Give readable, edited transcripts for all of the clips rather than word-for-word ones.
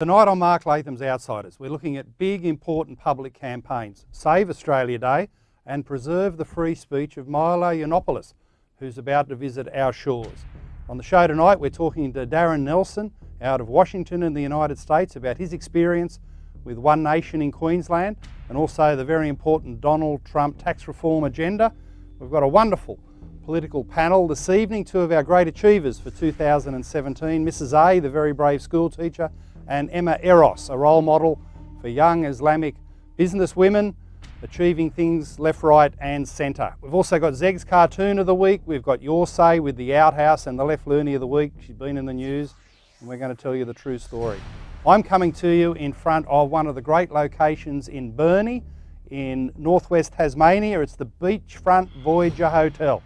Tonight on Mark Latham's Outsiders, we're looking at big, important public campaigns, Save Australia Day and Preserve the Free Speech of Milo Yiannopoulos, who's about to visit our shores. On the show tonight, we're talking to Darren Nelson out of Washington in the United States about his experience with One Nation in Queensland and also the very important Donald Trump tax reform agenda. We've got a wonderful political panel this evening, two of our great achievers for 2017, Mrs A, the very brave school teacher, and Emma Eros, a role model for young Islamic business women achieving things left, right and centre. We've also got Zeg's Cartoon of the Week, we've got Your Say with the Outhouse, and the Left Looney of the Week. She's been in the news and we're going to tell you the true story. I'm coming to you in front of one of the great locations in Burnie in northwest Tasmania. It's the Beachfront Voyager Hotel.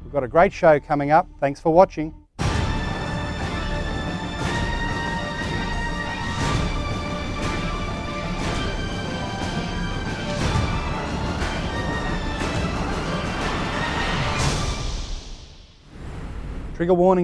We've got a great show coming up. Thanks for watching.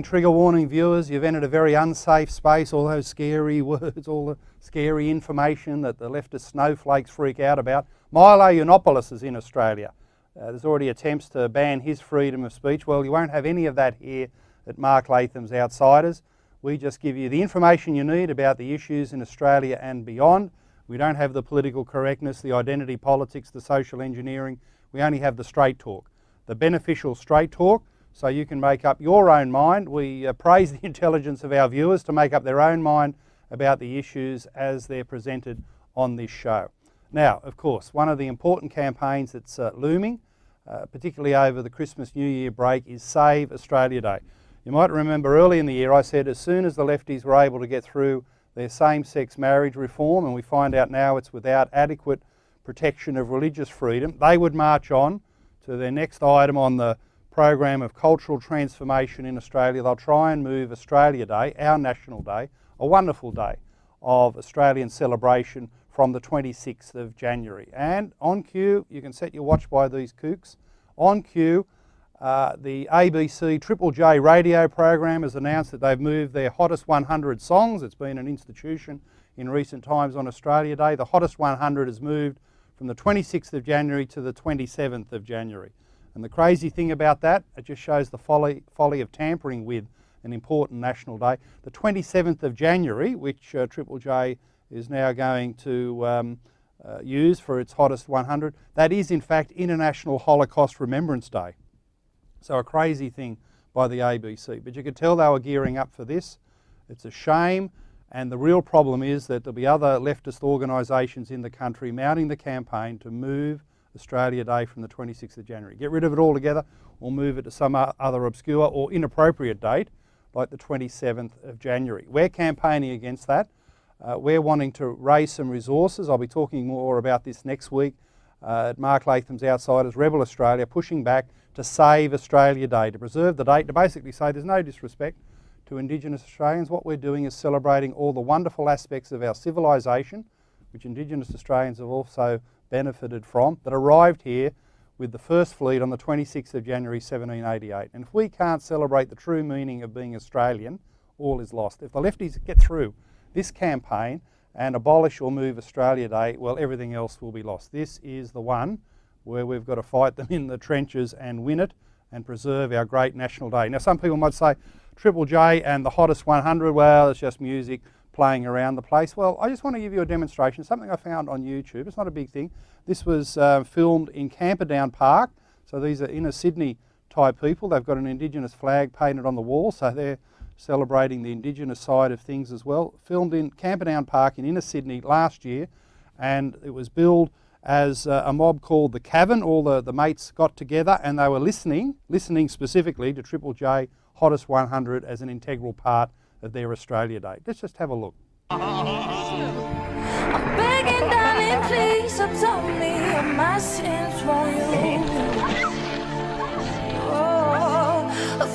Trigger warning viewers, you've entered a very unsafe space, all those scary words, all the scary information that the leftist snowflakes freak out about. Milo Yiannopoulos is in Australia. There's already attempts to ban his freedom of speech. Well, you won't have any of that here at Mark Latham's Outsiders. We just give you the information you need about the issues in Australia and beyond. We don't have the political correctness, the identity politics, the social engineering. We only have the straight talk, the beneficial straight talk, so you can make up your own mind. We praise the intelligence of our viewers to make up their own mind about the issues as they're presented on this show. Now, of course, one of the important campaigns that's looming, particularly over the Christmas New Year break, is Save Australia Day. You might remember early in the year I said as soon as the lefties were able to get through their same-sex marriage reform, and we find out now it's without adequate protection of religious freedom, they would march on to their next item on the program of cultural transformation in Australia. They'll try and move Australia Day, our national day, a wonderful day of Australian celebration, from the 26th of January. And on cue, you can set your watch by these kooks, on cue, the ABC Triple J radio program has announced that they've moved their hottest 100 songs. It's been an institution in recent times on Australia Day. The hottest 100 has moved from the 26th of January to the 27th of January. And the crazy thing about that, it just shows the folly of tampering with an important national day. The 27th of January, which Triple J is now going to use for its hottest 100, that is in fact International Holocaust Remembrance Day. So a crazy thing by the ABC. But you could tell they were gearing up for this. It's a shame, and the real problem is that there'll be other leftist organisations in the country mounting the campaign to move Australia Day from the 26th of January. Get rid of it altogether or move it to some other obscure or inappropriate date like the 27th of January. We're campaigning against that. We're wanting to raise some resources. I'll be talking more about this next week at Mark Latham's Outsiders, Rebel Australia, pushing back to Save Australia Day, to preserve the date, to basically say there's no disrespect to Indigenous Australians. What we're doing is celebrating all the wonderful aspects of our civilisation, which Indigenous Australians have also benefited from, that arrived here with the first fleet on the 26th of January 1788. And if we can't celebrate the true meaning of being Australian, all is lost. If the lefties get through this campaign and abolish or move Australia Day, well, everything else will be lost. This is the one where we've got to fight them in the trenches and win it and preserve our great national day. Now, some people might say, Triple J and the hottest 100, well, it's just music playing around the place. Well, I just want to give you a demonstration, something I found on YouTube. It's not a big thing. This was filmed in Camperdown Park. So these are inner Sydney type people. They've got an Indigenous flag painted on the wall, so they're celebrating the Indigenous side of things as well. Filmed in Camperdown Park in inner Sydney last year, and it was billed as a mob called the Cavern. All the mates got together and they were listening specifically to Triple J Hottest 100 as an integral part of their Australia Day. Let's just have a look. I'm begging, darling, please absolve me of my sins for you. Oh,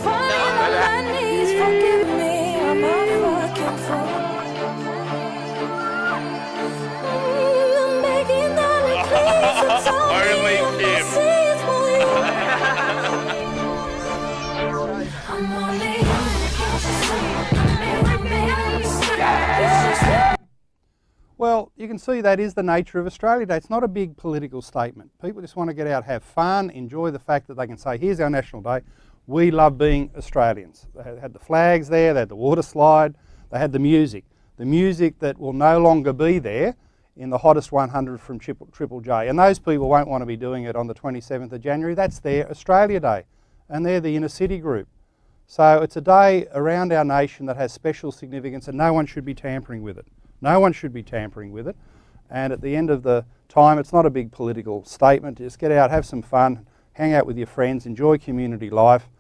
falling on my knees, forgive me, I'm a fucking fool. I'm begging, darling, please absolve me of my sins for you. I'm only human, can't you see? Well, you can see that is the nature of Australia Day. It's not a big political statement. People just want to get out, have fun, enjoy the fact that they can say, here's our national day. We love being Australians. They had the flags there, they had the water slide, they had the music. The music that will no longer be there in the hottest 100 from Triple J. And those people won't want to be doing it on the 27th of January. That's their Australia Day. And they're the inner city group. So it's a day around our nation that has special significance and no one should be tampering with it. No one should be tampering with it. And at the end of the time, it's not a big political statement. Just get out, have some fun, hang out with your friends, enjoy community life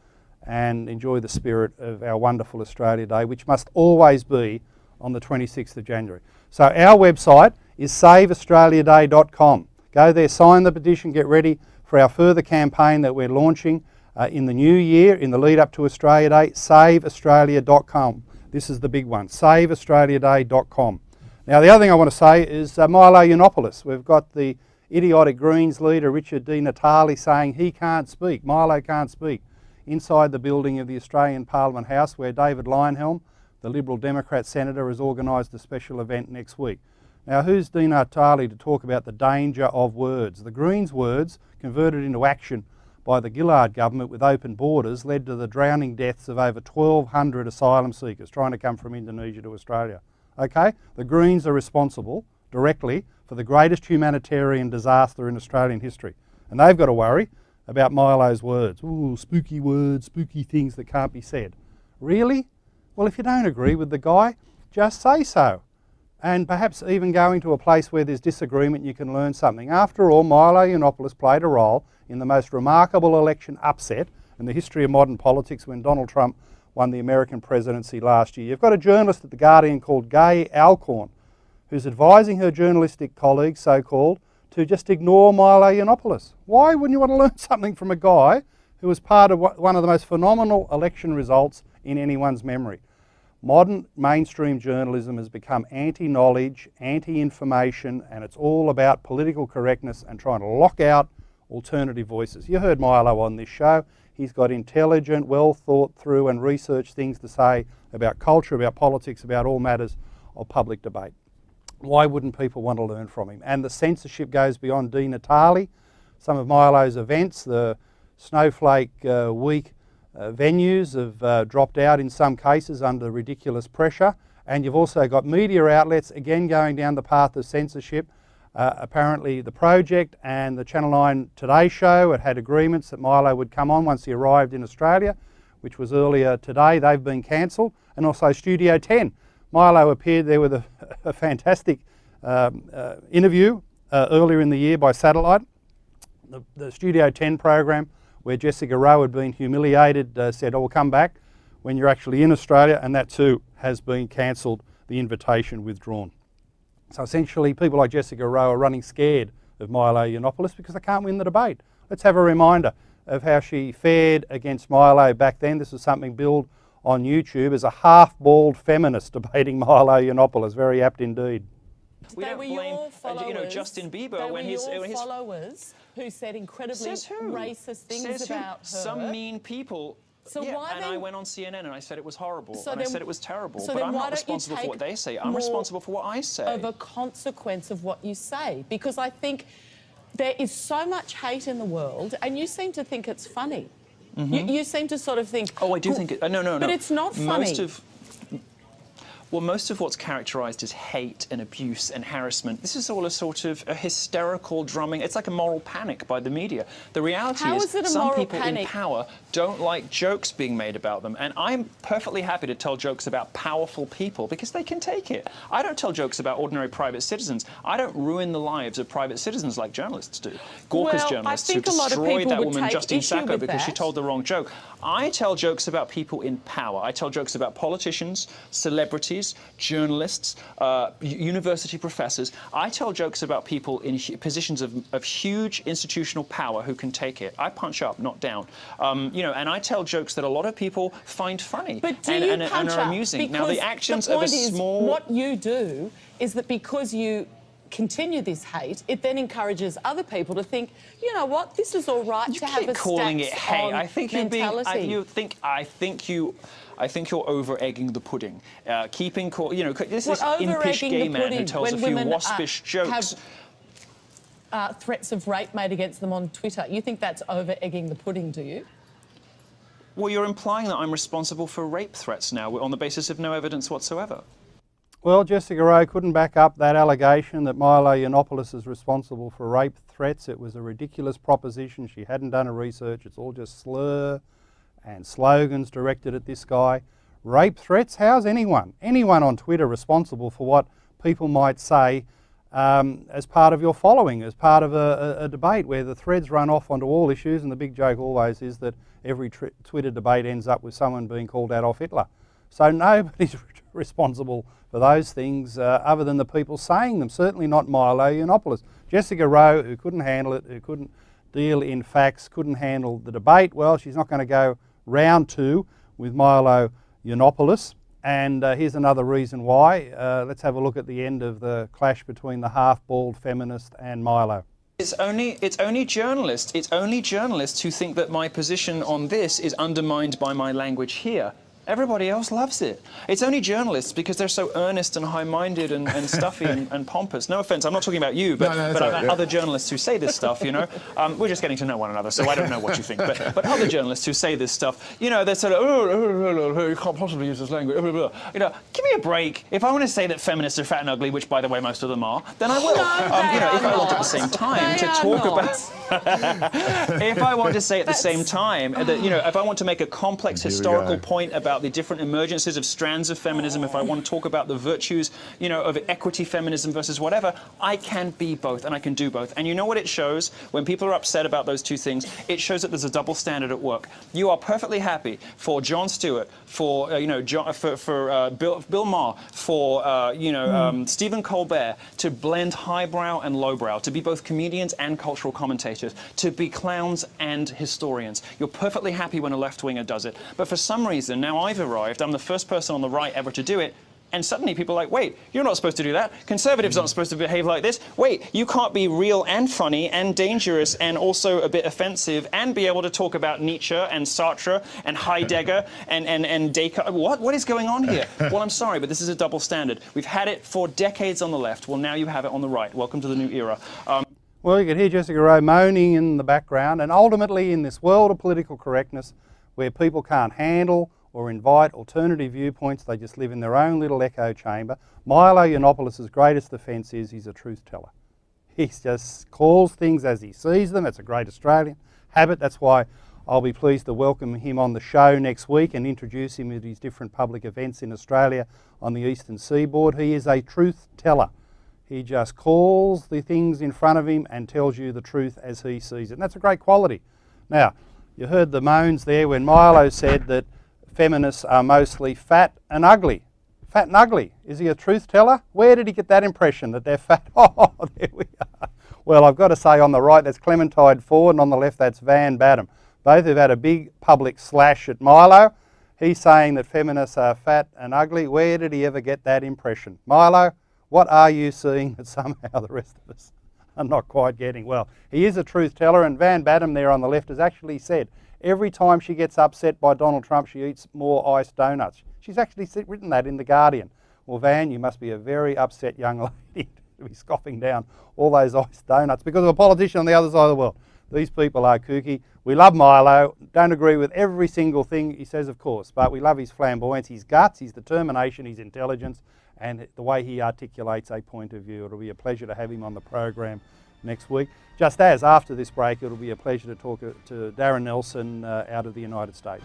and enjoy the spirit of our wonderful Australia Day, which must always be on the 26th of January. So our website is saveaustraliaday.com. Go there, sign the petition, get ready for our further campaign that we're launching in the new year, in the lead up to Australia Day, saveaustralia.com. This is the big one, saveaustraliaday.com. Now the other thing I want to say is Milo Yiannopoulos. We've got the idiotic Greens leader Richard Di Natale saying he can't speak, Milo can't speak, inside the building of the Australian Parliament House where David Leyonhjelm, the Liberal Democrat senator, has organised a special event next week. Now who's Di Natale to talk about the danger of words? The Greens' words, converted into action by the Gillard government with open borders, led to the drowning deaths of over 1,200 asylum seekers trying to come from Indonesia to Australia. Okay? The Greens are responsible directly for the greatest humanitarian disaster in Australian history. And they've got to worry about Milo's words. Ooh, spooky words, spooky things that can't be said. Really? Well, if you don't agree with the guy, just say so. And perhaps even going to a place where there's disagreement, you can learn something. After all, Milo Yiannopoulos played a role in the most remarkable election upset in the history of modern politics when Donald Trump won the American presidency last year. You've got a journalist at The Guardian called Gay Alcorn, who's advising her journalistic colleagues, so-called, to just ignore Milo Yiannopoulos. Why wouldn't you want to learn something from a guy who was part of one of the most phenomenal election results in anyone's memory? Modern mainstream journalism has become anti-knowledge, anti-information, and it's all about political correctness and trying to lock out alternative voices. You heard Milo on this show. He's got intelligent, well thought through and researched things to say about culture, about politics, about all matters of public debate. Why wouldn't people want to learn from him? And the censorship goes beyond Di Natale. Some of Milo's events, the Snowflake Week venues have dropped out in some cases under ridiculous pressure. And you've also got media outlets, again, going down the path of censorship. Apparently The Project and the Channel 9 Today Show had agreements that Milo would come on once he arrived in Australia, which was earlier today. They've been cancelled. And also Studio 10. Milo appeared there with a fantastic interview earlier in the year by satellite. The Studio 10 program where Jessica Rowe had been humiliated said, oh, we'll come back when you're actually in Australia, and that too has been cancelled, the invitation withdrawn. So essentially people like Jessica Rowe are running scared of Milo Yiannopoulos because they can't win the debate. Let's have a reminder of how she fared against Milo back then. This was something billed on YouTube as a half-bald feminist debating Milo Yiannopoulos. Very apt indeed. We don't blame, Justin Bieber when his followers who said incredibly racist things about her. Some mean people. So yeah, why and then, I went on CNN and I said it was horrible, so and then, I said it was terrible, so but I'm why not don't you responsible for take what they say. I'm responsible for what I say. of a consequence of what you say, because I think there is so much hate in the world, and you seem to think it's funny. You seem to sort of think... Oh, I do think it... No. But it's not funny. Most of what's characterised as hate and abuse and harassment, this is all a sort of a hysterical drumming. It's like a moral panic by the media. The reality is some people in power don't like jokes being made about them. And I'm perfectly happy to tell jokes about powerful people because they can take it. I don't tell jokes about ordinary private citizens. I don't ruin the lives of private citizens like journalists do. Gawker's journalists who destroyed that woman Justine Sacco because she told the wrong joke. I tell jokes about people in power. I tell jokes about politicians, celebrities, journalists, university professors. I tell jokes about people in positions of huge institutional power who can take it. I punch up, not down. And I tell jokes that a lot of people find funny and are amusing. Now, the actions of a small... What you do is that because you continue this hate, it then encourages other people to think, you know what, this is all right to have a calling it hate. I think you're mentality. I think you're over-egging the pudding. This is What, impish over-egging gay the man who pudding tells a when few women, waspish jokes. have threats of rape made against them on Twitter? You think that's over-egging the pudding, do you? Well, you're implying that I'm responsible for rape threats now on the basis of no evidence whatsoever. Well, Jessica Rowe couldn't back up that allegation that Milo Yiannopoulos is responsible for rape threats. It was a ridiculous proposition. She hadn't done her research. It's all just slur and slogans directed at this guy. Rape threats? How's anyone on Twitter responsible for what people might say as part of your following, as part of a debate where the threads run off onto all issues, and the big joke always is that every Twitter debate ends up with someone being called Adolf Hitler. So nobody's responsible for those things other than the people saying them, certainly not Milo Yiannopoulos. Jessica Rowe, who couldn't handle it, who couldn't deal in facts, couldn't handle the debate, well, she's not going to go round two with Milo Yiannopoulos. And here's another reason why. Let's have a look at the end of the clash between the half-bald feminist and Milo. It's only journalists who think that my position on this is undermined by my language here. Everybody else loves it. It's only journalists because they're so earnest and high-minded and stuffy and pompous. No offence, I'm not talking about you, but other journalists who say this stuff, you know. We're just getting to know one another, so I don't know what you think. But other journalists who say this stuff, you know, they're sort of, you can't possibly use this language. You know, give me a break. If I want to say that feminists are fat and ugly, which, by the way, most of them are, then I will. If I want at the same time to talk about... if I want to say at the same time that, you know, if I want to make a complex historical point about the different emergences of strands of feminism, if I want to talk about the virtues, you know, of equity feminism versus whatever, I can be both and I can do both. And you know what it shows when people are upset about those two things? It shows that there's a double standard at work. You are perfectly happy for Jon Stewart, for Bill Maher, for Stephen Colbert to blend highbrow and lowbrow, to be both comedians and cultural commentators, to be clowns and historians. You're perfectly happy when a left-winger does it. But for some reason, now I've arrived, I'm the first person on the right ever to do it, and suddenly people are like, wait, you're not supposed to do that. Conservatives aren't supposed to behave like this. Wait, you can't be real and funny and dangerous and also a bit offensive and be able to talk about Nietzsche and Sartre and Heidegger and Descartes. What is going on here? Well, I'm sorry, but this is a double standard. We've had it for decades on the left. Well, now you have it on the right. Welcome to the new era. Well, you could hear Jessica Rowe moaning in the background, and ultimately in this world of political correctness where people can't handle or invite alternative viewpoints, they just live in their own little echo chamber. Milo Yiannopoulos' greatest defence is he's a truth teller. He just calls things as he sees them. It's a great Australian habit. That's why I'll be pleased to welcome him on the show next week and introduce him at his different public events in Australia on the eastern seaboard. He is a truth teller. He just calls the things in front of him and tells you the truth as he sees it. And that's a great quality. Now, you heard the moans there when Milo said that feminists are mostly fat and ugly. Fat and ugly. Is he a truth teller? Where did he get that impression that they're fat? Oh, there we are. Well, I've got to say on the right that's Clementine Ford and on the left that's Van Badham. Both have had a big public slash at Milo. He's saying that feminists are fat and ugly. Where did he ever get that impression? Milo, what are you seeing that somehow the rest of us are not quite getting? Well, he is a truth teller, and Van Badham there on the left has actually said every time she gets upset by Donald Trump, she eats more iced donuts. She's actually written that in The Guardian. Well, Van, you must be a very upset young lady to be scoffing down all those iced donuts because of a politician on the other side of the world. These people are kooky. We love Milo. Don't agree with every single thing he says, of course, but we love his flamboyance, his guts, his determination, his intelligence, and the way he articulates a point of view. It'll be a pleasure to have him on the program next week. Just as after this break, it'll be a pleasure to talk to Darren Nelson out of the United States.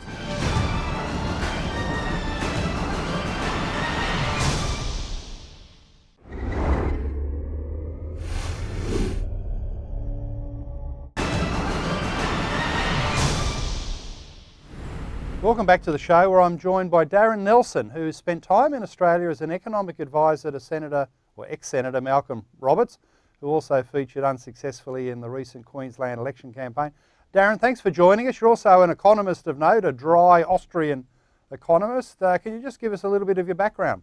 Welcome back to the show, where I'm joined by Darren Nelson, who spent time in Australia as an economic advisor to Senator, or ex-Senator Malcolm Roberts, who also featured unsuccessfully in the recent Queensland election campaign. Darren, thanks for joining us. You're also an economist of note, a dry Austrian economist. Can you just give us a little bit of your background?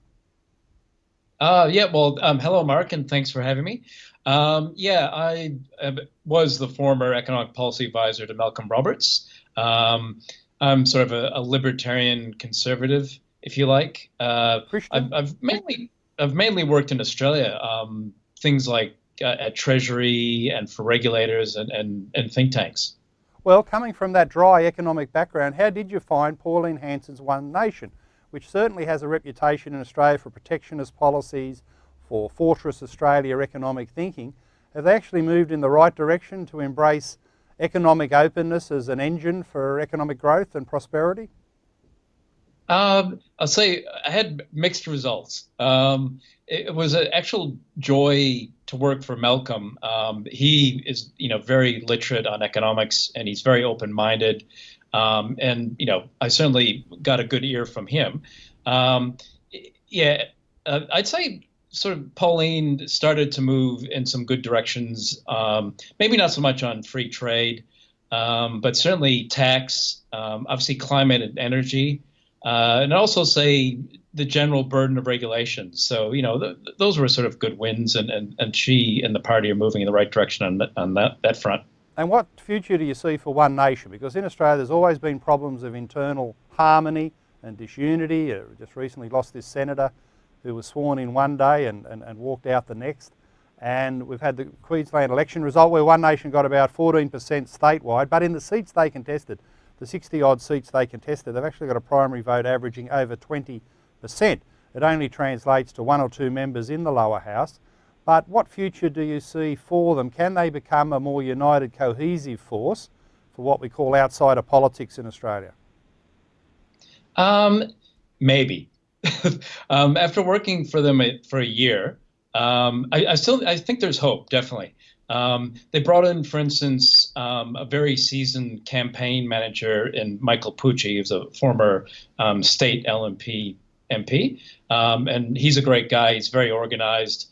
Hello, Mark, and thanks for having me. I was the former economic policy advisor to Malcolm Roberts. I'm sort of a libertarian conservative, if you like. Christian? I've mainly worked in Australia, things like at Treasury and for regulators and think tanks. Well, coming from that dry economic background, how did you find Pauline Hanson's One Nation, which certainly has a reputation in Australia for protectionist policies, for Fortress Australia economic thinking? Have they actually moved in the right direction to embrace economic openness as an engine for economic growth and prosperity? I'll say I had mixed results. It was an actual joy to work for Malcolm. He is, very literate on economics, and he's very open-minded. I certainly got a good ear from him. I'd say sort of Pauline started to move in some good directions. Maybe not so much on free trade, but certainly tax, obviously climate and energy. And also say the general burden of regulations. So, those were sort of good wins, and she and the party are moving in the right direction on that front. And what future do you see for One Nation? Because in Australia there's always been problems of internal harmony and disunity. Just recently lost this senator who was sworn in one day and walked out the next. And we've had the Queensland election result where One Nation got about 14% statewide, but in the seats they contested, the 60-odd seats they contested, they've actually got a primary vote averaging over 20%. It only translates to 1 or 2 members in the lower house. But what future do you see for them? Can they become a more united, cohesive force for what we call outsider politics in Australia? Maybe. After working for them for a year, I think there's hope, definitely. They brought in, for instance, a very seasoned campaign manager in Michael Pucci, who's a former state LNP MP, and he's a great guy. He's very organized.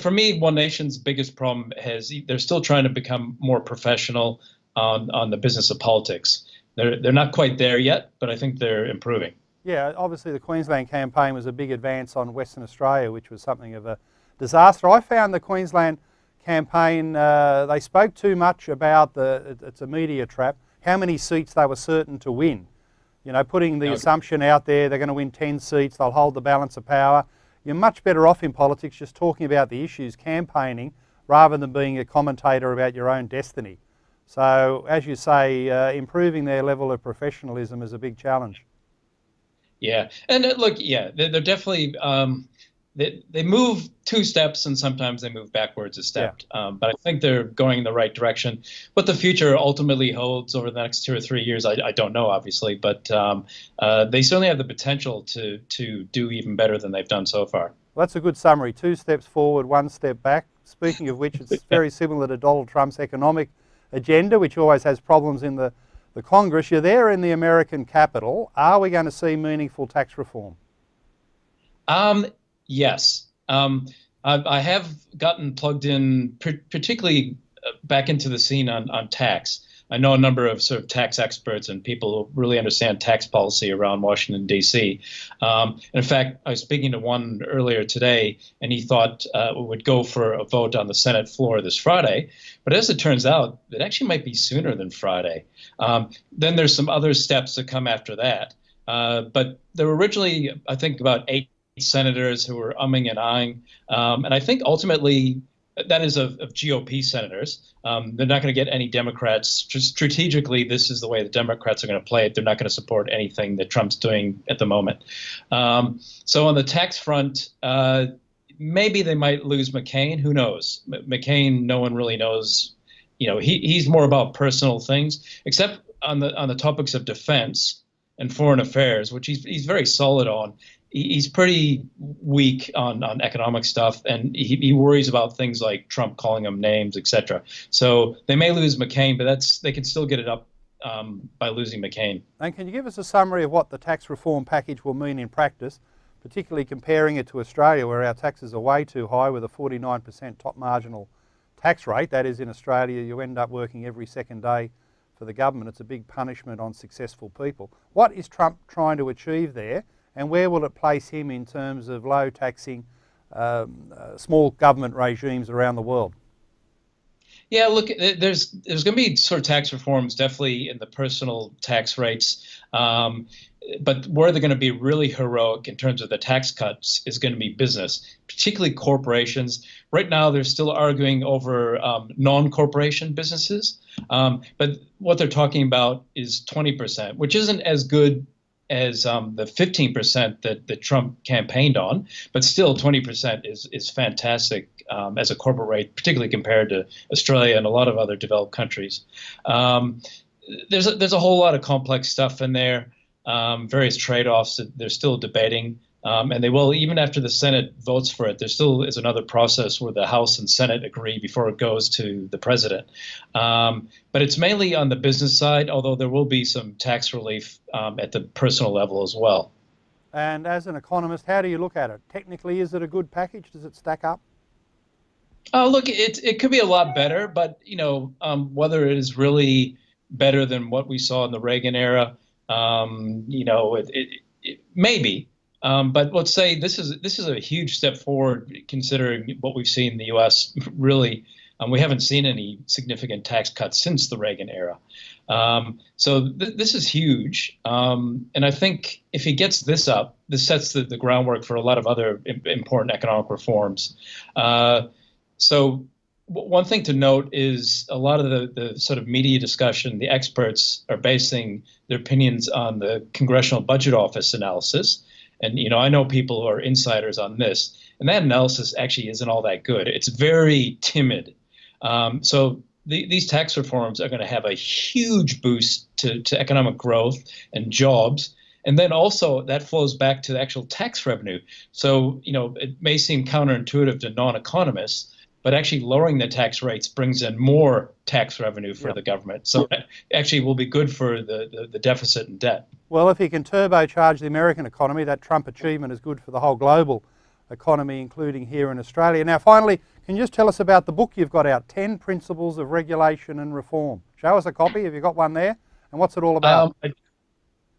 For me, One Nation's biggest problem is they're still trying to become more professional on the business of politics. They're not quite there yet, but I think they're improving. Yeah, obviously the Queensland campaign was a big advance on Western Australia, which was something of a disaster. I found the Queensland campaign, they spoke too much about it's a media trap, how many seats they were certain to win. Putting the assumption out there they're going to win 10 seats, they'll hold the balance of power. You're much better off in politics just talking about the issues, campaigning, rather than being a commentator about your own destiny. So, as you say, improving their level of professionalism is a big challenge. Yeah, and they're definitely, they move 2 steps and sometimes they move backwards a step. Yeah. But I think they're going in the right direction. What the future ultimately holds over the next 2 or 3 years, I don't know, obviously, but they certainly have the potential to do even better than they've done so far. Well, that's a good summary. 2 steps forward, 1 step back. Speaking of which, it's very similar to Donald Trump's economic agenda, which always has problems in the Congress. You're there in the American Capitol. Are we going to see meaningful tax reform? Yes. I have gotten plugged in, particularly back into the scene on tax. I know a number of sort of tax experts and people who really understand tax policy around Washington, D.C. In fact, I was speaking to one earlier today, and he thought we would go for a vote on the Senate floor this Friday. But as it turns out, it actually might be sooner than Friday. Then there's some other steps that come after that. But there were originally, I think, about 8 senators who were umming and ahhing. And I think ultimately, that is of GOP senators. They're not going to get any Democrats. Just strategically, this is the way the Democrats are going to play it. They're not going to support anything that Trump's doing at the moment. So on the tax front, maybe they might lose McCain. Who knows? McCain, no one really knows. He's more about personal things, except on the topics of defense and foreign affairs, which he's very solid on. He's pretty weak on economic stuff, and he worries about things like Trump calling him names, etc. So they may lose McCain, but they can still get it up by losing McCain. And can you give us a summary of what the tax reform package will mean in practice, particularly comparing it to Australia, where our taxes are way too high with a 49% top marginal tax rate? That is, in Australia, you end up working every second day for the government. It's a big punishment on successful people. What is Trump trying to achieve there? and where will it place him in terms of low taxing small government regimes around the world? Yeah, look, there's going to be sort of tax reforms definitely in the personal tax rates. But where they're going to be really heroic in terms of the tax cuts is going to be business, particularly corporations. Right now, they're still arguing over non-corporation businesses. But what they're talking about is 20%, which isn't as good as the 15% that Trump campaigned on, but still 20% is fantastic as a corporate rate, particularly compared to Australia and a lot of other developed countries. There's a whole lot of complex stuff in there. Various trade-offs that they're still debating, and they will, even after the Senate votes for it, there still is another process where the House and Senate agree before it goes to the president. But it's mainly on the business side, although there will be some tax relief at the personal level as well. And as an economist, how do you look at it? Technically, is it a good package? Does it stack up? Oh, look, it could be a lot better, but whether it is really better than what we saw in the Reagan era, it maybe, but let's say this is a huge step forward considering what we've seen in the U.S. Really, we haven't seen any significant tax cuts since the Reagan era. So this is huge, and I think if he gets this up, this sets the groundwork for a lot of other important economic reforms. So one thing to note is a lot of the sort of media discussion, the experts are basing their opinions on the Congressional Budget Office analysis. And, I know people who are insiders on this, and that analysis actually isn't all that good. It's very timid. So these tax reforms are going to have a huge boost to economic growth and jobs. And then also that flows back to the actual tax revenue. So, it may seem counterintuitive to non-economists, but actually lowering the tax rates brings in more tax revenue for the government. So it actually will be good for the deficit and debt. Well, if he can turbocharge the American economy, that Trump achievement is good for the whole global economy, including here in Australia. Now, finally, can you just tell us about the book you've got out, 10 Principles of Regulation and Reform? Show us a copy. Have you got one there? And what's it all about?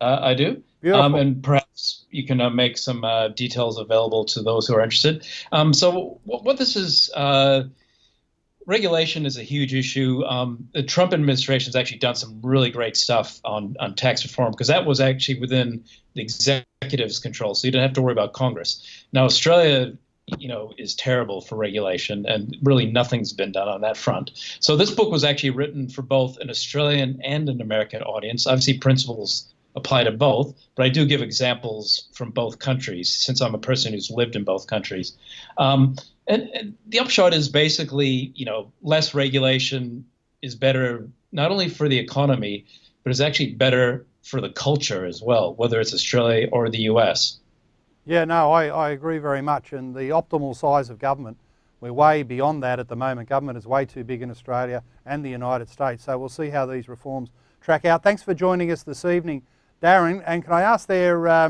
I do. Beautiful. And perhaps you can make some details available to those who are interested. So what this is, regulation is a huge issue. The Trump administration has actually done some really great stuff on tax reform because that was actually within the executive's control, so you didn't have to worry about Congress. Now, Australia, is terrible for regulation, and really nothing's been done on that front. So this book was actually written for both an Australian and an American audience. Obviously, principles apply to both, but I do give examples from both countries since I'm a person who's lived in both countries. And the upshot is basically, less regulation is better not only for the economy, but it's actually better for the culture as well, whether it's Australia or the US. Yeah, no, I agree very much. And the optimal size of government, we're way beyond that at the moment. Government is way too big in Australia and the United States. So we'll see how these reforms track out. Thanks for joining us this evening, Darren. And can I ask there,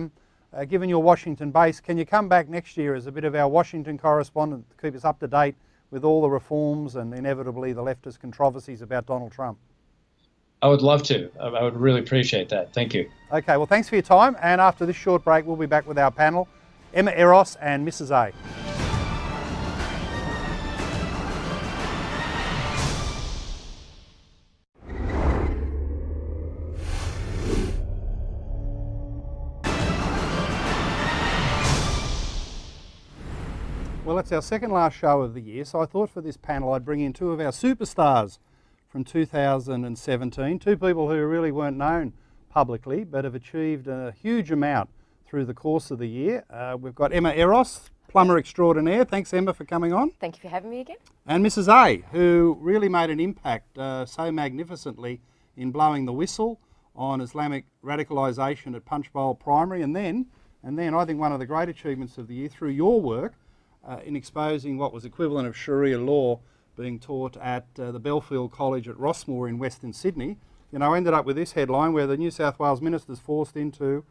given your Washington base, can you come back next year as a bit of our Washington correspondent to keep us up to date with all the reforms and inevitably the leftist controversies about Donald Trump? I would love to. I would really appreciate that. Thank you. Okay, well, thanks for your time. And after this short break, we'll be back with our panel, Emma Eros and Mrs. A. Well, it's our second last show of the year, so I thought for this panel I'd bring in two of our superstars from 2017, two people who really weren't known publicly but have achieved a huge amount through the course of the year. We've got Emma Eros, plumber extraordinaire. Thanks, Emma, for coming on. Thank you for having me again. And Mrs. A, who really made an impact so magnificently in blowing the whistle on Islamic radicalisation at Punchbowl Primary, and then I think one of the great achievements of the year through your work in exposing what was equivalent of Sharia law being taught at the Belfield College at Rossmore in Western Sydney. Ended up with this headline where the New South Wales minister's forced into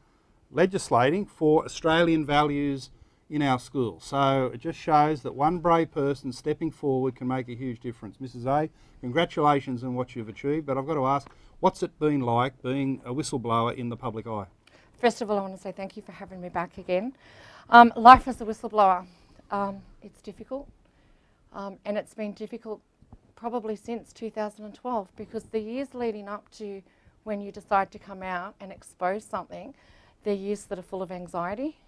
legislating for Australian values in our schools. So it just shows that one brave person stepping forward can make a huge difference. Mrs. A, congratulations on what you've achieved, but I've got to ask, what's it been like being a whistleblower in the public eye? First of all, I want to say thank you for having me back again. Life as a whistleblower, it's difficult, and it's been difficult probably since 2012, because the years leading up to when you decide to come out and expose something, they're years that are full of anxiety,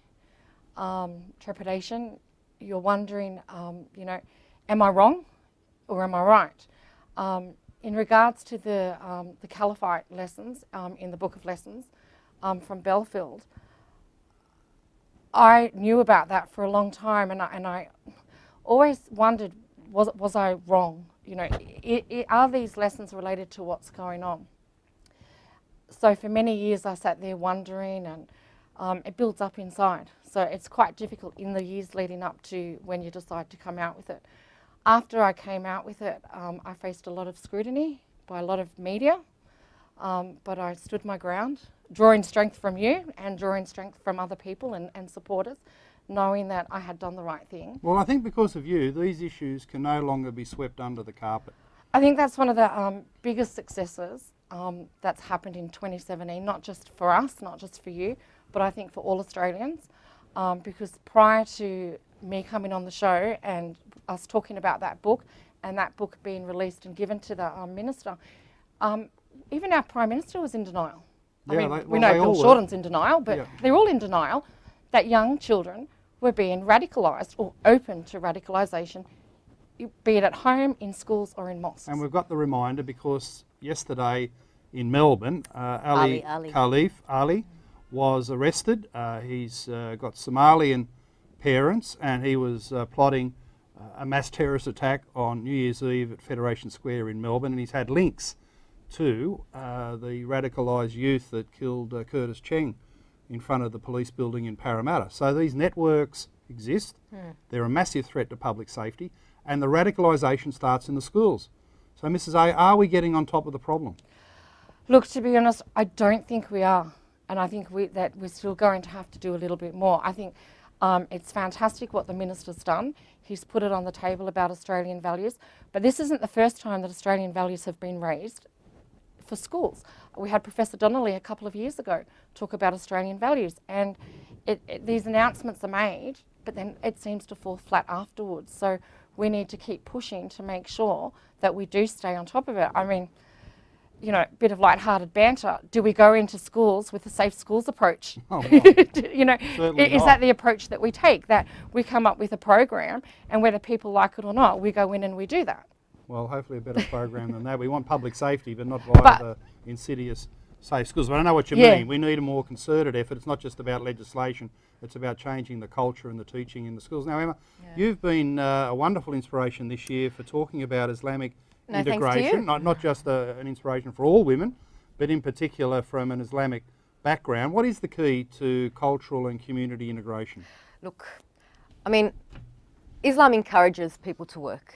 trepidation. You're wondering, am I wrong or am I right? In regards to the Caliphate lessons in the Book of Lessons from Belfield, I knew about that for a long time, and I always wondered, was I wrong? Are these lessons related to what's going on? So for many years I sat there wondering, and it builds up inside. So it's quite difficult in the years leading up to when you decide to come out with it. After I came out with it, I faced a lot of scrutiny by a lot of media, but I stood my ground, drawing strength from you and drawing strength from other people and supporters, knowing that I had done the right thing. Well, I think because of you, these issues can no longer be swept under the carpet. I think that's one of the biggest successes that's happened in 2017, not just for us, not just for you, but I think for all Australians, because prior to me coming on the show and us talking about that book and that book being released and given to the Minister, even our Prime Minister was in denial. We know Bill Shorten's in denial, but they're all in denial that young children were being radicalised or open to radicalisation, be it at home, in schools or in mosques. And we've got the reminder because yesterday in Melbourne, Ali Khalif was arrested. He's got Somalian parents, and he was plotting a mass terrorist attack on New Year's Eve at Federation Square in Melbourne, and he's had links to the radicalised youth that killed Curtis Cheng in front of the police building in Parramatta. So these networks exist. They're a massive threat to public safety, and the radicalisation starts in the schools. So Mrs A, are we getting on top of the problem? Look, to be honest, I don't think we are, and I think that we're still going to have to do a little bit more. I think it's fantastic what the Minister's done. He's put it on the table about Australian values, but this isn't the first time that Australian values have been raised for schools. We had Professor Donnelly a couple of years ago talk about Australian values, and these announcements are made, but then it seems to fall flat afterwards. So we need to keep pushing to make sure that we do stay on top of it. I mean, a bit of light-hearted banter. Do we go into schools with a safe schools approach? Oh, no. Is that the approach that we take? That we come up with a program, and whether people like it or not, we go in and we do that. Well, hopefully a better program than that. We want public safety, but not via the insidious safe schools. But I know what you mean. We need a more concerted effort. It's not just about legislation. It's about changing the culture and the teaching in the schools. Now, Emma, you've been a wonderful inspiration this year for talking about Islamic integration, not just an inspiration for all women, but in particular from an Islamic background. What is the key to cultural and community integration? Look, I mean, Islam encourages people to work.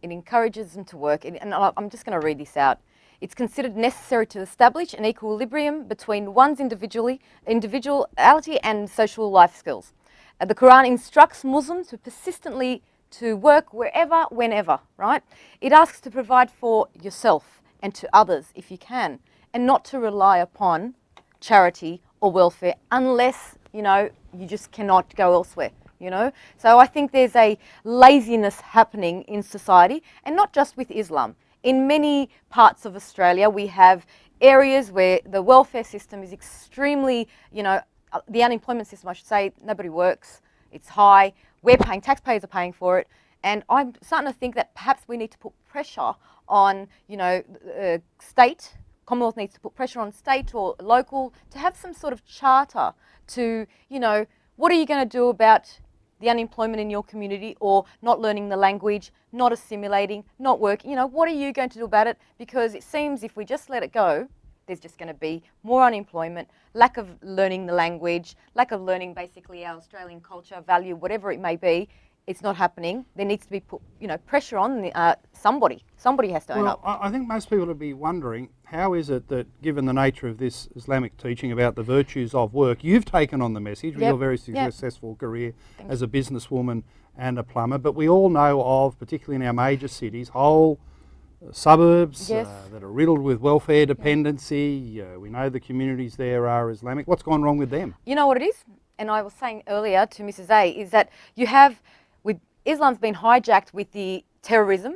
It encourages them to work, and I'm just going to read this out. It's considered necessary to establish an equilibrium between one's individuality and social life skills. The Quran instructs Muslims to persistently to work wherever, whenever, right? It asks to provide for yourself and to others if you can, and not to rely upon charity or welfare unless, you just cannot go elsewhere. So I think there's a laziness happening in society, and not just with Islam. In many parts of Australia, we have areas where the welfare system is extremely, the unemployment system, I should say, nobody works, it's high, we're paying, taxpayers are paying for it, and I'm starting to think that perhaps we need to put pressure on, state, Commonwealth needs to put pressure on state or local to have some sort of charter to, what are you going to do about the unemployment in your community, or not learning the language, not assimilating, not working? What are you going to do about it? Because it seems if we just let it go, there's just going to be more unemployment, lack of learning the language, lack of learning basically our Australian culture, value, whatever it may be. It's not happening. There needs to be put, pressure on somebody. Somebody has to own up. I think most people would be wondering, how is it that, given the nature of this Islamic teaching about the virtues of work, you've taken on the message with your very successful career as a businesswoman and a plumber, but we all know of, particularly in our major cities, whole suburbs Yes. that are riddled with welfare dependency. We know the communities there are Islamic. What's gone wrong with them? You know what it is? And I was saying earlier to Mrs. A, is that you have, with Islam's been hijacked with the terrorism,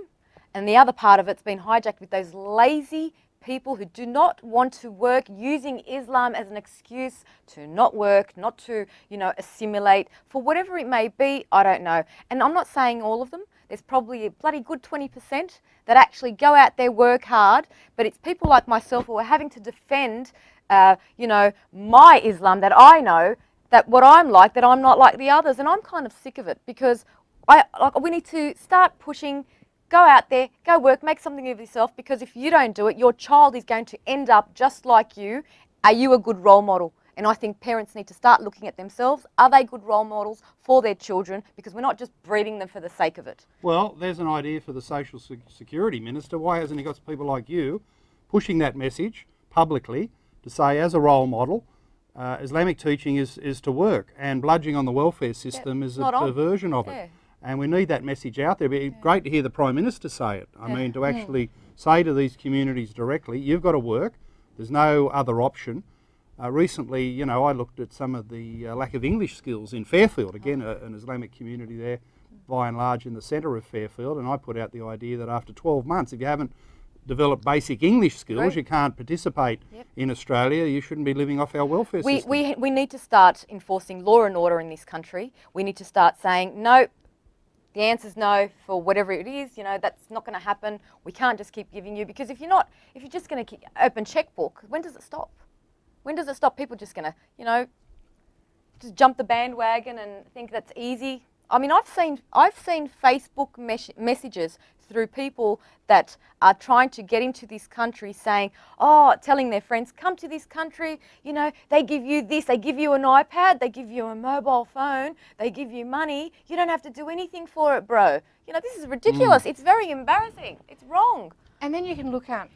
and the other part of it's been hijacked with those lazy people who do not want to work, using Islam as an excuse to not work, not to, assimilate, for whatever it may be, I don't know. And I'm not saying all of them. There's probably a bloody good 20% that actually go out there, work hard, but it's people like myself who are having to defend, my Islam that I know, that what I'm like, that I'm not like the others, and I'm kind of sick of it, because we need to start pushing. Go out there, go work, make something of yourself, because if you don't do it, your child is going to end up just like you. Are you a good role model? And I think parents need to start looking at themselves. Are they good role models for their children? Because we're not just breeding them for the sake of it. Well, there's an idea for the Social Security Minister. Why hasn't he got people like you pushing that message publicly to say, as a role model, Islamic teaching is to work, and bludging on the welfare system is a perversion of it. And we need that message out there. It'd be great to hear the Prime Minister say it. I mean, to actually say to these communities directly, you've got to work. There's no other option. Recently, I looked at some of the lack of English skills in Fairfield, again, an Islamic community there, by and large in the centre of Fairfield, and I put out the idea that after 12 months, if you haven't developed basic English skills, you can't participate in Australia, you shouldn't be living off our welfare system. We need to start enforcing law and order in this country. We need to start saying, no, the answer's no for whatever it is, that's not going to happen. We can't just keep giving you, because if you're just going to keep open checkbook, when does it stop? When does it stop? People just going to, just jump the bandwagon and think that's easy. I mean, I've seen Facebook messages through people that are trying to get into this country saying, telling their friends, come to this country, they give you this, they give you an iPad, they give you a mobile phone, they give you money, you don't have to do anything for it, bro. This is ridiculous. It's very embarrassing. It's wrong. And then you can look at,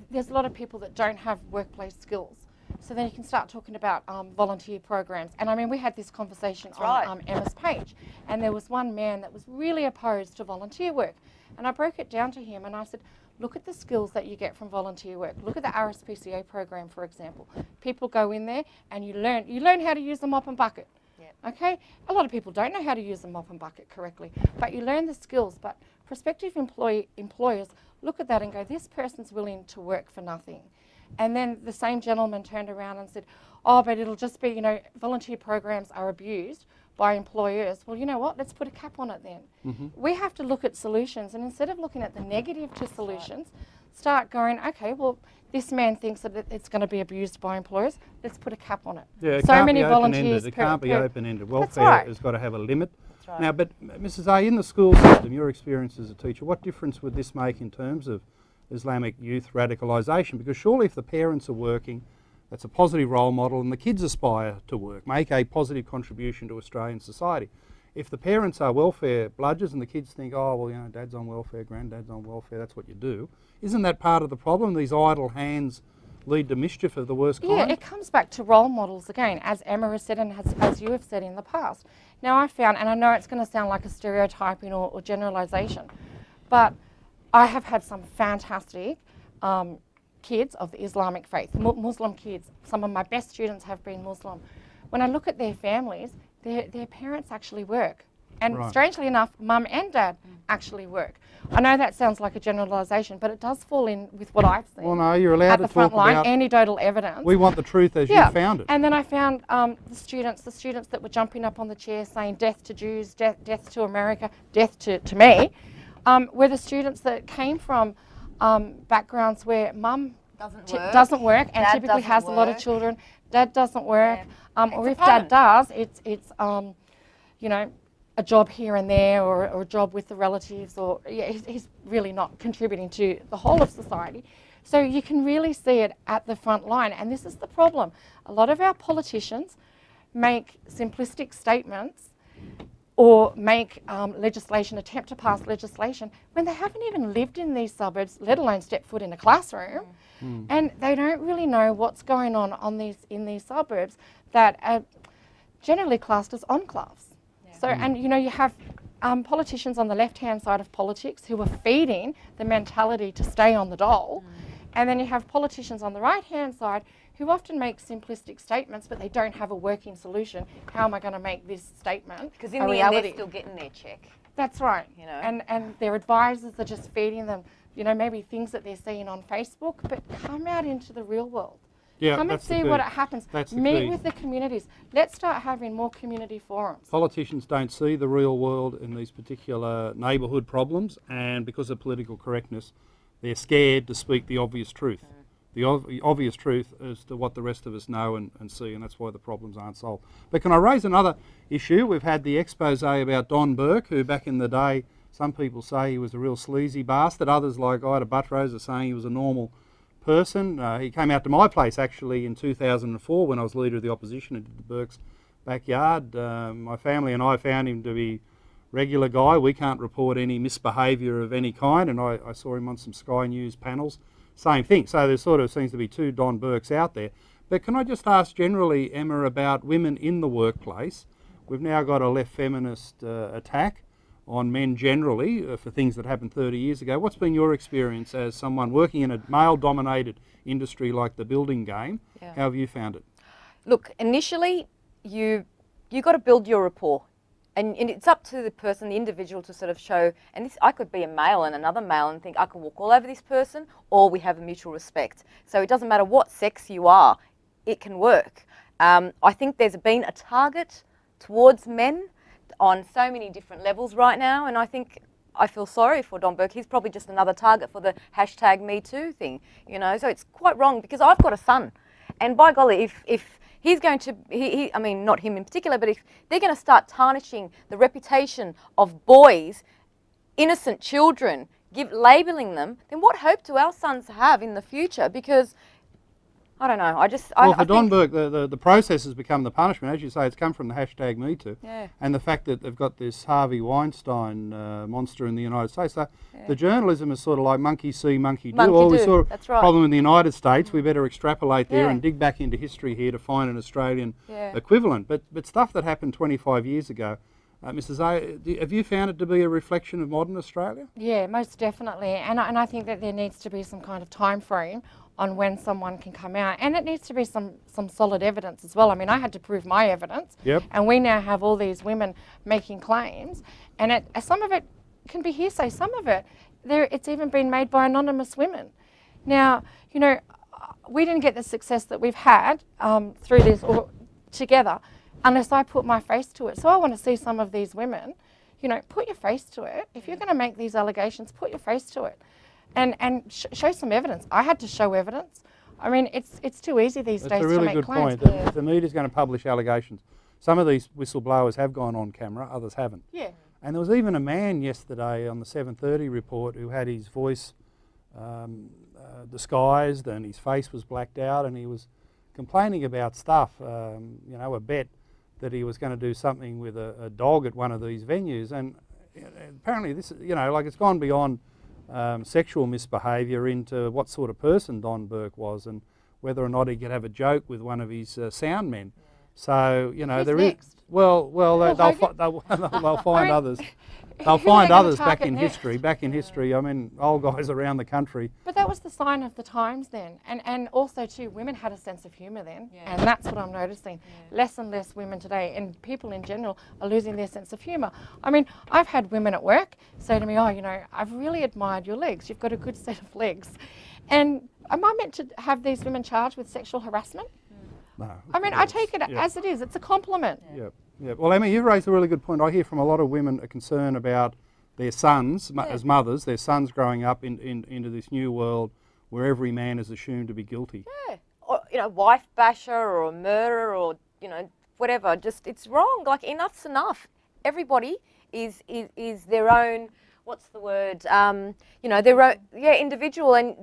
there's a lot of people that don't have workplace skills. So then you can start talking about volunteer programs. And I mean, we had this conversation on Emma's page, and there was one man that was really opposed to volunteer work. And I broke it down to him and I said, look at the skills that you get from volunteer work. Look at the RSPCA program, for example. People go in there and you learn how to use the mop and bucket. Okay? A lot of people don't know how to use the mop and bucket correctly, but you learn the skills. But prospective employers look at that and go, this person's willing to work for nothing. And then the same gentleman turned around and said, but it'll just be, volunteer programs are abused by employers. Well, you know what? Let's put a cap on it then. Mm-hmm. We have to look at solutions, and instead of looking at the negative to solutions, start going, okay, well, this man thinks that it's going to be abused by employers. Let's put a cap on it. Yeah, it so can't many be volunteers. It can't be open-ended. Welfare right. has got to have a limit. That's right. Now, but Mrs. A, in the school system, your experience as a teacher, what difference would this make in terms of Islamic youth radicalisation? Because surely if the parents are working, that's a positive role model, and the kids aspire to work, make a positive contribution to Australian society. If the parents are welfare bludgers and the kids think, dad's on welfare, granddad's on welfare, that's what you do, isn't that part of the problem? These idle hands lead to mischief of the worst kind? Yeah, it comes back to role models again, as Emma has said and as you have said in the past. Now I found, and I know it's going to sound like a stereotyping or generalisation, but I have had some fantastic kids of the Islamic faith, Muslim kids. Some of my best students have been Muslim. When I look at their families, their parents actually work. And strangely enough, mum and dad actually work. I know that sounds like a generalisation, but it does fall in with what I've seen. Well, no, you're allowed to talk about anecdotal evidence. We want the truth as you found it. And then I found the students that were jumping up on the chair saying death to Jews, death to America, death to me, were the students that came from backgrounds where mum doesn't work and Dad typically has a lot of children. Dad doesn't work, or if pattern. dad does, it's a job here and there, or a job with the relatives, or he's really not contributing to the whole of society. So you can really see it at the front line, and this is the problem. A lot of our politicians make simplistic statements or make attempt to pass legislation when they haven't even lived in these suburbs, let alone step foot in a classroom, and they don't really know what's going on in these suburbs that are generally classed as enclaves. So, and you have politicians on the left-hand side of politics who are feeding the mentality to stay on the dole. And then you have politicians on the right-hand side who often make simplistic statements, but they don't have a working solution. How am I going to make this statement Because in a the reality? end, they're still getting their check. That's right. You know. And their advisors are just feeding them, maybe things that they're seeing on Facebook, but come out into the real world. Yeah, Come and that's the see key. what happens. That's the Meet key. with the communities. Let's start having more community forums. Politicians don't see the real world in these particular neighbourhood problems, and because of political correctness, they're scared to speak the obvious truth. The obvious truth as to what the rest of us know and see, and that's why the problems aren't solved. But can I raise another issue? We've had the expose about Don Burke, who back in the day, some people say he was a real sleazy bastard. Others, like Ida Buttrose, are saying he was a normal person. He came out to my place actually in 2004 when I was leader of the opposition in the Burke's backyard. My family and I found him to be a regular guy. We can't report any misbehaviour of any kind, and I saw him on some Sky News panels. Same thing. So there sort of seems to be two Don Burkes out there. But can I just ask generally, Emma, about women in the workplace? We've now got a left feminist attack on men generally for things that happened 30 years ago. What's been your experience as someone working in a male-dominated industry like the building game? Yeah. How have you found it? Look, initially, you got to build your rapport. And it's up to the person, the individual, to sort of show, and this, I could be a male and another male and think I can walk all over this person, or we have a mutual respect. So it doesn't matter what sex you are, it can work. I think there's been a target towards men on so many different levels right now, and I feel sorry for Don Burke. He's probably just another target for the hashtag Me Too thing, so it's quite wrong because I've got a son. And by golly, if he's going to, I mean, not him in particular, but if they're going to start tarnishing the reputation of boys, innocent children, labelling them, then what hope do our sons have in the future? Because, I don't know, For Don Burke, the process has become the punishment. As you say, it's come from the hashtag Me Too. Yeah. And the fact that they've got this Harvey Weinstein monster in the United States. So the journalism is sort of like monkey see, monkey do. Monkey We do, saw that's right. a problem in the United States. We better extrapolate there Yeah. and dig back into history here to find an Australian Yeah. equivalent. But stuff that happened 25 years ago, Mrs. A, have you found it to be a reflection of modern Australia? Yeah, most definitely. And I think that there needs to be some kind of time frame on when someone can come out. And it needs to be some solid evidence as well. I mean, I had to prove my evidence. Yep. And we now have all these women making claims. And some of it can be hearsay. Some of it, it's even been made by anonymous women. Now, we didn't get the success that we've had through this or together unless I put my face to it. So I want to see some of these women, put your face to it. If you're going to make these allegations, put your face to it. And show some evidence. I had to show evidence. I mean, it's too easy these days That's a really to make good claims. point. If the media's going to publish allegations, some of these whistleblowers have gone on camera, others haven't. Yeah. And there was even a man yesterday on the 7:30 report who had his voice disguised and his face was blacked out, and he was complaining about stuff, a bet that he was going to do something with a dog at one of these venues. And apparently this, it's gone beyond sexual misbehaviour into what sort of person Don Burke was and whether or not he could have a joke with one of his sound men. So, Who's there next? is... Well, they'll find others. They'll find others back in history. Back in history, I mean, old guys around the country. But that was the sign of the times then. And also, too, women had a sense of humour then. Yeah. And that's what I'm noticing. Yeah. Less and less women today, and people in general, are losing their sense of humour. I mean, I've had women at work say to me, I've really admired your legs. You've got a good set of legs. And am I meant to have these women charged with sexual harassment? No. I mean, I take it as it is. It's a compliment. Yeah. Yeah. Well, Emma, you raised a really good point. I hear from a lot of women a concern about their sons, as mothers, their sons growing up into this new world where every man is assumed to be guilty. Yeah. Or, wife basher or a murderer or, whatever. Just, it's wrong. Like, enough's enough. Everybody is their own, what's the word? Their own, individual, and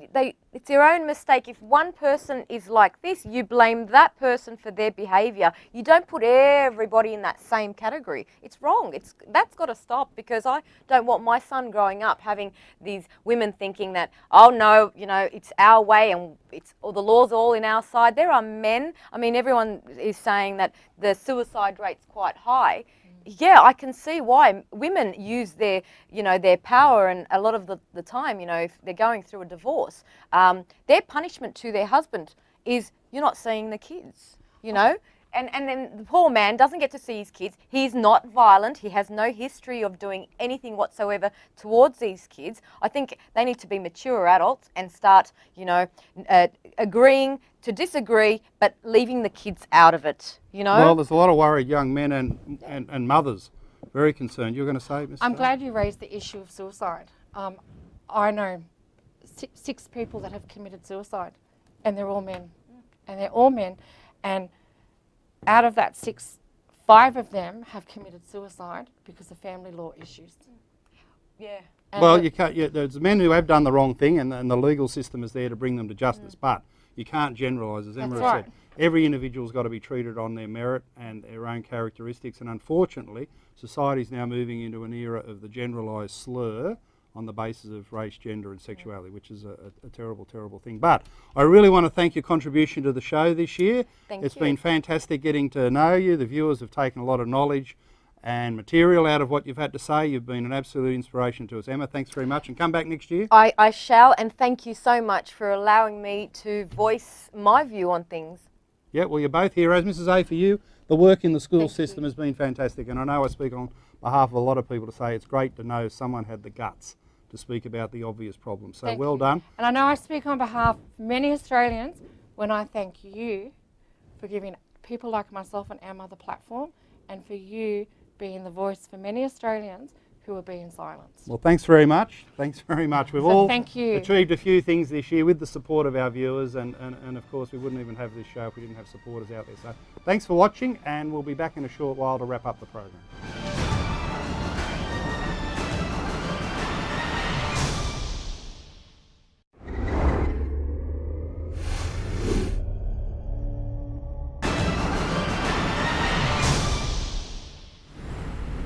it's their own mistake. If one person is like this, you blame that person for their behaviour. You don't put everybody in that same category. It's wrong. That's got to stop, because I don't want my son growing up having these women thinking that, oh no, it's our way and the law's all in our side. There are men. I mean, everyone is saying that the suicide rate's quite high. yeah, I can see why women use their, their power, and a lot of the time, if they're going through a divorce, their punishment to their husband is you're not seeing the kids, And then the poor man doesn't get to see his kids. He's not violent. He has no history of doing anything whatsoever towards these kids. I think they need to be mature adults and start, agreeing to disagree, but leaving the kids out of it, Well, there's a lot of worried young men and mothers very concerned. You're going to say, Mr. I'm glad you raised the issue of suicide. I know six people that have committed suicide, and they're all men. And out of that 6, 5 of them have committed suicide because of family law issues. Yeah. Well, you can't. There's men who have done the wrong thing, and the legal system is there to bring them to justice. But you can't generalise, as Emma has said. Every individual's got to be treated on their merit and their own characteristics. And unfortunately, society's now moving into an era of the generalised slur on the basis of race, gender and sexuality, which is a terrible, terrible thing. But I really want to thank your contribution to the show this year. It's been fantastic getting to know you. The viewers have taken a lot of knowledge and material out of what you've had to say. You've been an absolute inspiration to us. Emma, thanks very much, and come back next year. I shall, and thank you so much for allowing me to voice my view on things. Yeah, well, you're both heroes. Mrs. A, for you, the work in the school system has been fantastic, and I know I speak on behalf of a lot of people to say it's great to know someone had the guts to speak about the obvious problems. So well done. And I know I speak on behalf of many Australians when I thank you for giving people like myself and Emma the platform, and for you being the voice for many Australians who are being silenced. Well, thanks very much. Thanks very much. We've all thank you. achieved a few things this year with the support of our viewers, and of course we wouldn't even have this show if we didn't have supporters out there. So thanks for watching, and we'll be back in a short while to wrap up the program.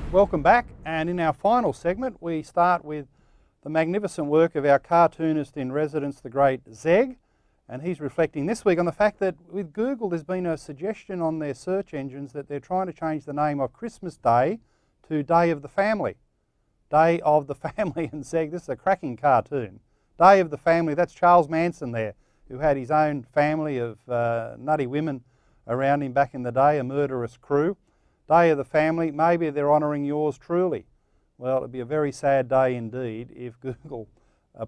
Welcome back, and in our final segment we start with the magnificent work of our cartoonist in residence, the great Zeg, and he's reflecting this week on the fact that with Google there's been a suggestion on their search engines that they're trying to change the name of Christmas Day to Day of the Family. Day of the Family, and Zeg, this is a cracking cartoon. Day of the Family, that's Charles Manson there, who had his own family of nutty women around him back in the day, a murderous crew. Day of the Family, maybe they're honouring yours truly. Well, it'd be a very sad day indeed if Google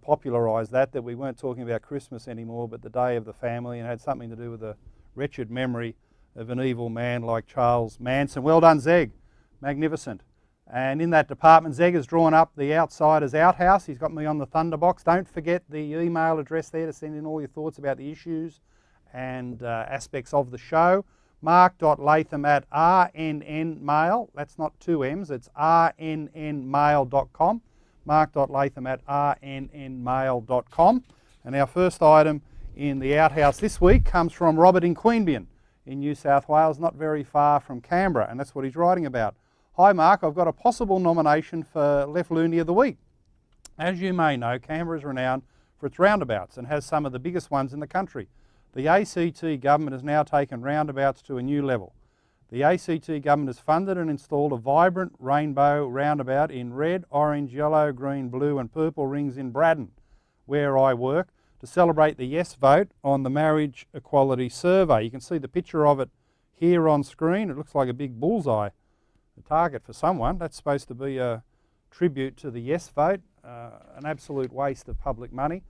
popularised that we weren't talking about Christmas anymore, but the Day of the Family, and had something to do with the wretched memory of an evil man like Charles Manson. Well done, Zeg. Magnificent. And in that department, Zeg has drawn up the Outsiders Outhouse. He's got me on the Thunderbox. Don't forget the email address there to send in all your thoughts about the issues and aspects of the show. mark.latham@rnnmail, that's not 2 M's, it's rnnmail.com, mark.latham@rnnmail.com. And our first item in the outhouse this week comes from Robert in Queanbeyan in New South Wales, not very far from Canberra, and that's what he's writing about. Hi Mark, I've got a possible nomination for Left Looney of the Week. As you may know, Canberra is renowned for its roundabouts and has some of the biggest ones in the country. The ACT government has now taken roundabouts to a new level. The ACT government has funded and installed a vibrant rainbow roundabout in red, orange, yellow, green, blue and purple rings in Braddon, where I work, to celebrate the yes vote on the marriage equality survey. You can see the picture of it here on screen. It looks like a big bullseye, a target for someone. That's supposed to be a tribute to the yes vote, an absolute waste of public money.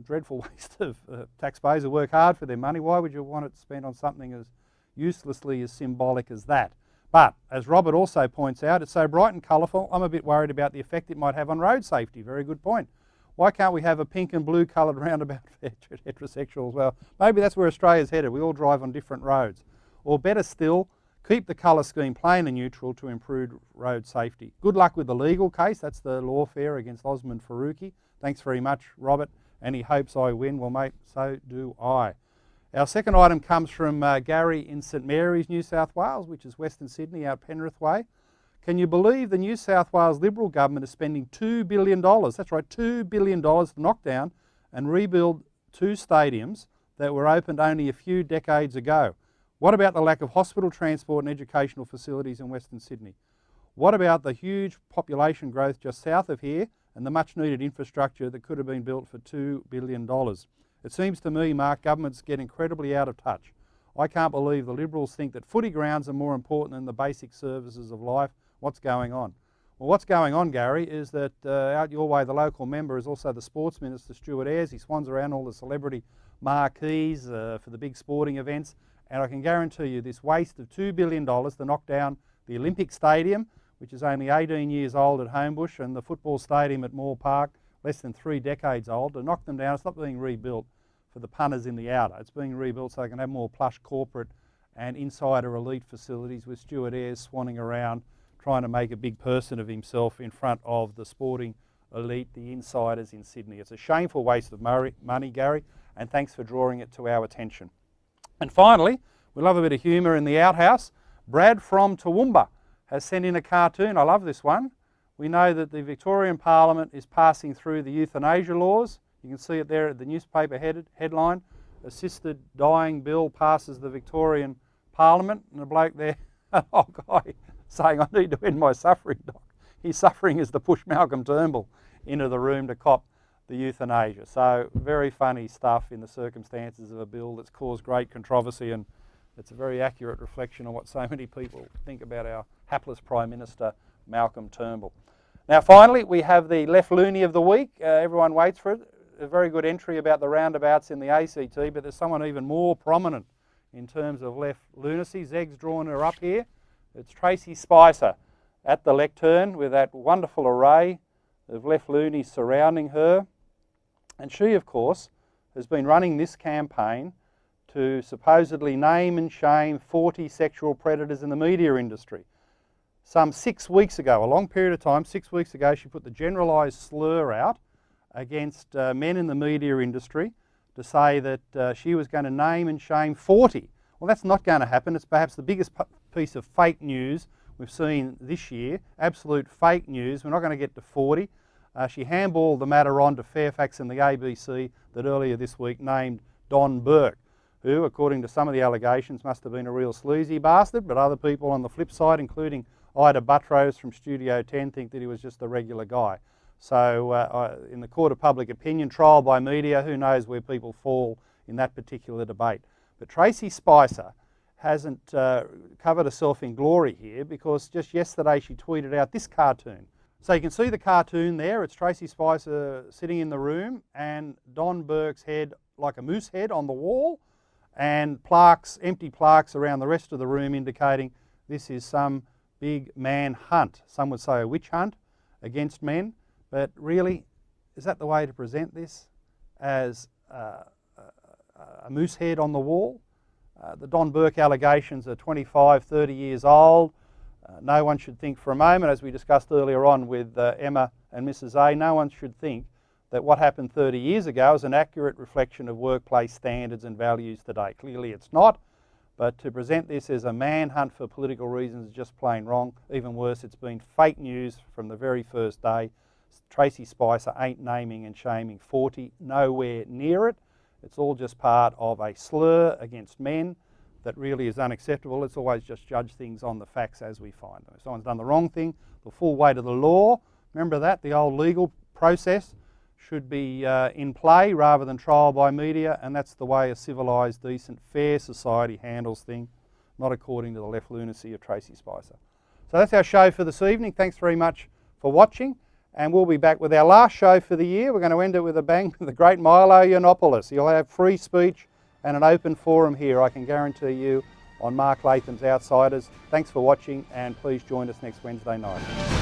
Dreadful waste of taxpayers who work hard for their money. Why would you want it spent on something as uselessly as symbolic as that? But, as Robert also points out, it's so bright and colourful, I'm a bit worried about the effect it might have on road safety. Very good point. Why can't we have a pink and blue coloured roundabout for heterosexuals? Well, maybe that's where Australia's headed. We all drive on different roads. Or better still, keep the colour scheme plain and neutral to improve road safety. Good luck with the legal case. That's the lawfare against Osman Faruqi. Thanks very much, Robert. And he hopes I win. Well, mate, so do I. Our second item comes from Gary in St Mary's, New South Wales, which is Western Sydney, out Penrith Way. Can you believe the New South Wales Liberal government is spending $2 billion, that's right, $2 billion to knock down and rebuild 2 stadiums that were opened only a few decades ago? What about the lack of hospital transport and educational facilities in Western Sydney? What about the huge population growth just south of here and the much needed infrastructure that could have been built for $2 billion? It seems to me, Mark, governments get incredibly out of touch. I can't believe the Liberals think that footy grounds are more important than the basic services of life. What's going on? Well, what's going on, Gary, is that out your way, the local member is also the Sports Minister, Stuart Ayres. He swans around all the celebrity marquees for the big sporting events. And I can guarantee you this waste of $2 billion to knock down the Olympic Stadium, which is only 18 years old at Homebush, and the football stadium at Moore Park, less than 3 decades old, to knock them down. It's not being rebuilt for the punters in the outer. It's being rebuilt so they can have more plush corporate and insider elite facilities with Stuart Ayres swanning around trying to make a big person of himself in front of the sporting elite, the insiders in Sydney. It's a shameful waste of money, Gary, and thanks for drawing it to our attention. And finally, we love a bit of humour in the outhouse. Brad from Toowoomba has sent in a cartoon. I love this one. We know that the Victorian Parliament is passing through the euthanasia laws. You can see it there at the newspaper headline. Assisted dying bill passes the Victorian Parliament. And a bloke there, oh guy, saying, I need to end my suffering, Doc. His suffering is to push Malcolm Turnbull into the room to cop the euthanasia. So very funny stuff in the circumstances of a bill that's caused great controversy, and it's a very accurate reflection on what so many people think about our hapless Prime Minister, Malcolm Turnbull. Now finally, we have the Left Loony of the Week. Everyone waits for it. A very good entry about the roundabouts in the ACT, but there's someone even more prominent in terms of left lunacy. Zeg's drawn her up here. It's Tracy Spicer at the lectern with that wonderful array of left loonies surrounding her. And she, of course, has been running this campaign to supposedly name and shame 40 sexual predators in the media industry. Some 6 weeks ago, a long period of time, 6 weeks ago, she put the generalised slur out against men in the media industry to say that she was going to name and shame 40. Well, that's not going to happen. It's perhaps the biggest piece of fake news we've seen this year, absolute fake news. We're not going to get to 40. She handballed the matter on to Fairfax and the ABC that earlier this week named Don Burke, who, according to some of the allegations, must have been a real sleazy bastard, but other people on the flip side, including Ida Buttrose from Studio 10, think that he was just a regular guy. So in the court of public opinion, trial by media, who knows where people fall in that particular debate. But Tracy Spicer hasn't covered herself in glory here, because just yesterday she tweeted out this cartoon. So you can see the cartoon there. It's Tracy Spicer sitting in the room and Don Burke's head like a moose head on the wall, and plaques, empty plaques around the rest of the room indicating this is some big man hunt. Some would say a witch hunt against men, but really, is that the way to present this, as a moose head on the wall? The Don Burke allegations are 25, 30 years old. No one should think for a moment, as we discussed earlier on with Emma and Mrs. A, no one should think that what happened 30 years ago is an accurate reflection of workplace standards and values today. Clearly it's not, but to present this as a manhunt for political reasons is just plain wrong. Even worse, it's been fake news from the very first day. Tracy Spicer ain't naming and shaming 40, nowhere near it. It's all just part of a slur against men that really is unacceptable. Let's always just judge things on the facts as we find them. If someone's done the wrong thing, the full weight of the law, remember that, the old legal process should be in play rather than trial by media, and that's the way a civilised, decent, fair society handles things, not according to the left lunacy of Tracy Spicer. So that's our show for this evening. Thanks very much for watching, and we'll be back with our last show for the year. We're going to end it with a bang with the great Milo Yiannopoulos. He'll have free speech and an open forum here, I can guarantee you, on Mark Latham's Outsiders. Thanks for watching, and please join us next Wednesday night.